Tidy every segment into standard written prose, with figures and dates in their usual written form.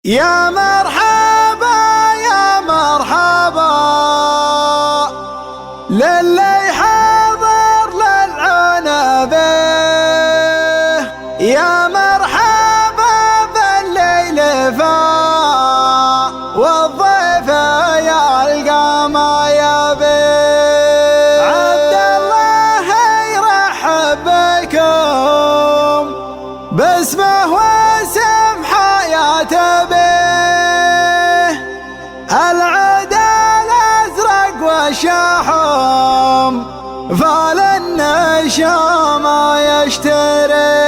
يا مرحبا يا مرحبا للي حاضر للعنبه. يا مرحبا بالليل فا والضيف يلقى ما يبي. عبد الله يرحب بكم باسمه واسم حياته به. العدا الازرق والشحم فالنشام يشتري.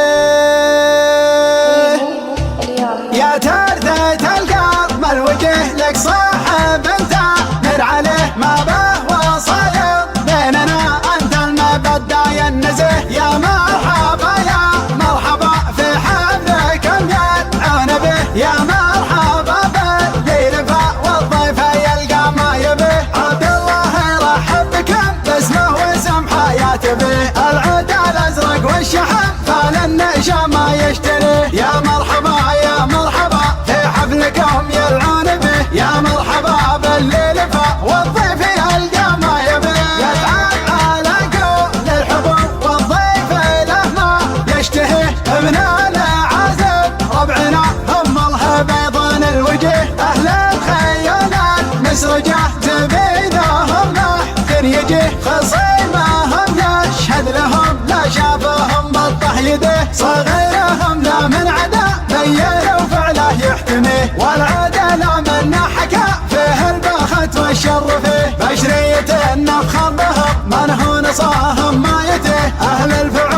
يا ترثة القلب الوجه لك صاحب انت نر عليه ما به وصاير بيننا انت المبدع ينزه. يا مرحبا يا مرحبا في حفلك يدعون به. يا مرحبا بالليل فا والضيف يلقى ما يبيه. عبد الله يرحب بكم باسمه واسم حياته به. العدا الازرق والشحم فالنشام ما يشتريه. يا مرحبا يا مرحبا في حفلكم يلعون به. يا مرحبا بالليل فا والضيف يلقى ما يبيه. يتعب على قول الحبوب والضيف له ما يشتهيه. ابن العازب ربعنا هم البيضان الوجه. اهل الخيالات مسرجه تبينهم محكر يجيه. خصيمهم يشهد لهم لا شافهم بطح يده. صغيرهم لا من عدا بين وفعله يحتميه. والعدا لا من حكى فيه البخت والشر فيه. بشرية النفخ بهم من هو نصاهم ما يتيه. اهل الفعل